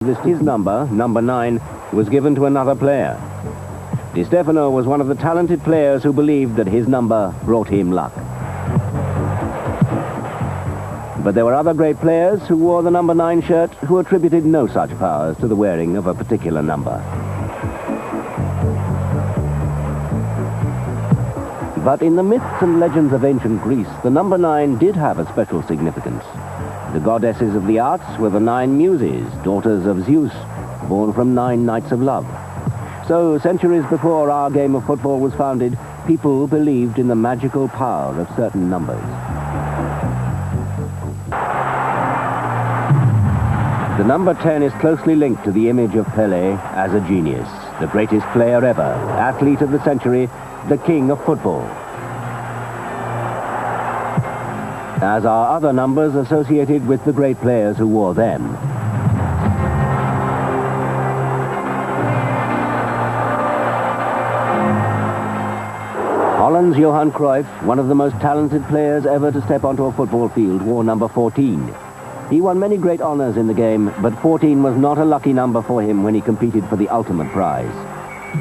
His number 9, was given to another player. Di Stefano was one of the talented players who believed that his number brought him luck. But there were other great players who wore the number 9 shirt who attributed no such powers to the wearing of a particular number. But in the myths and legends of ancient Greece, the number 9 did have a special significance. The goddesses of the arts were the 9 muses, daughters of Zeus, born from 9 nights of love. So, centuries before our game of football was founded, people believed in the magical power of certain numbers. The number 10 is closely linked to the image of Pelé as a genius, the greatest player ever, athlete of the century, the king of football. As are other numbers associated with the great players who wore them. Holland's Johan Cruyff, one of the most talented players ever to step onto a football field, wore number 14. He won many great honors in the game, but 14 was not a lucky number for him when he competed for the ultimate prize.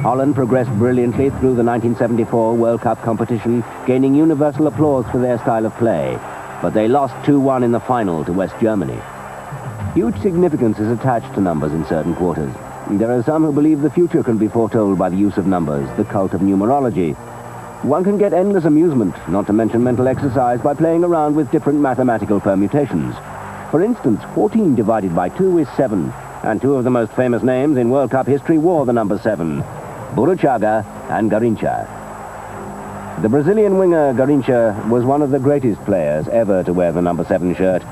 Holland progressed brilliantly through the 1974 World Cup competition, gaining universal applause for their style of play. But they lost 2-1 in the final to West Germany. Huge significance is attached to numbers in certain quarters. There are some who believe the future can be foretold by the use of numbers, the cult of numerology. One can get endless amusement, not to mention mental exercise, by playing around with different mathematical permutations. For instance, 14 divided by 2 is 7, and two of the most famous names in World Cup history wore the number 7, Burruchaga and Garrincha. The Brazilian winger Garrincha was one of the greatest players ever to wear the number 7 shirt,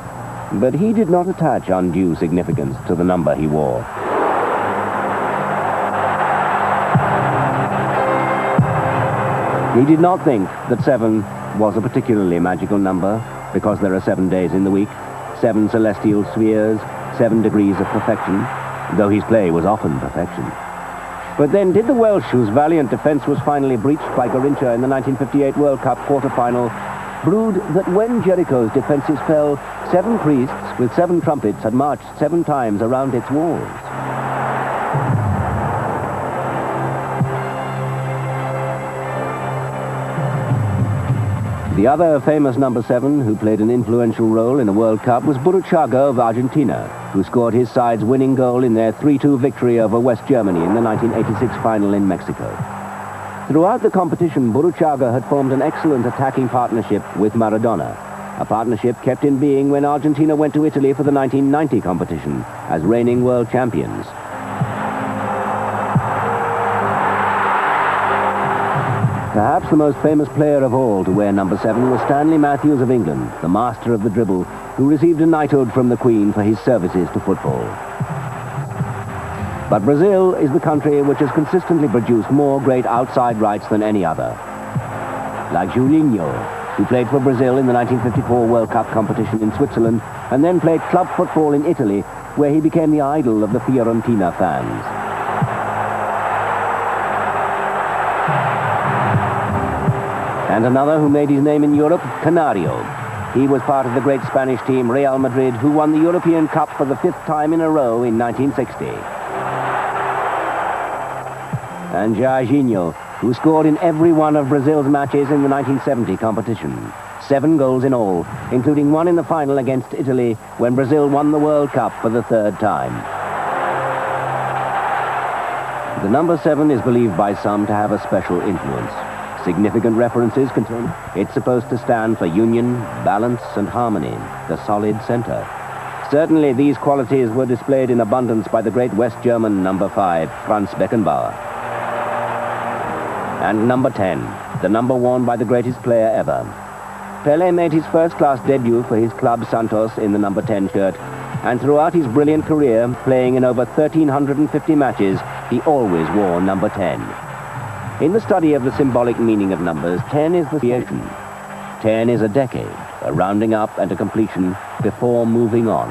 but he did not attach undue significance to the number he wore. He did not think that 7 was a particularly magical number because there are 7 days in the week, 7 celestial spheres, 7 degrees of perfection, though his play was often perfection. But then did the Welsh, whose valiant defence was finally breached by Garrincha in the 1958 World Cup quarter-final, brood that when Jericho's defences fell, 7 priests with 7 trumpets had marched 7 times around its walls? The other famous number 7 who played an influential role in a World Cup was Burruchaga of Argentina, who scored his side's winning goal in their 3-2 victory over West Germany in the 1986 final in Mexico. Throughout the competition, Burruchaga had formed an excellent attacking partnership with Maradona, a partnership kept in being when Argentina went to Italy for the 1990 competition as reigning world champions. Perhaps the most famous player of all to wear number 7 was Stanley Matthews of England, the master of the dribble, who received a knighthood from the Queen for his services to football. But Brazil is the country which has consistently produced more great outside rights than any other. Like Julinho, who played for Brazil in the 1954 World Cup competition in Switzerland, and then played club football in Italy, where he became the idol of the Fiorentina fans. And another who made his name in Europe, Canario. He was part of the great Spanish team Real Madrid, who won the European Cup for the 5th time in a row in 1960. And Jairzinho, who scored in every one of Brazil's matches in the 1970 competition. 7 goals in all, including one in the final against Italy when Brazil won the World Cup for the 3rd time. The number 7 is believed by some to have a special influence. Significant references contain it's supposed to stand for union, balance, and harmony, the solid center. Certainly these qualities were displayed in abundance by the great West German number 5, Franz Beckenbauer. And number 10, the number worn by the greatest player ever. Pelé made his first-class debut for his club Santos in the number 10 shirt, and throughout his brilliant career, playing in over 1,350 matches, he always wore number 10. In the study of the symbolic meaning of numbers, 10 is the creation. 10 is a decade, a rounding up and a completion before moving on.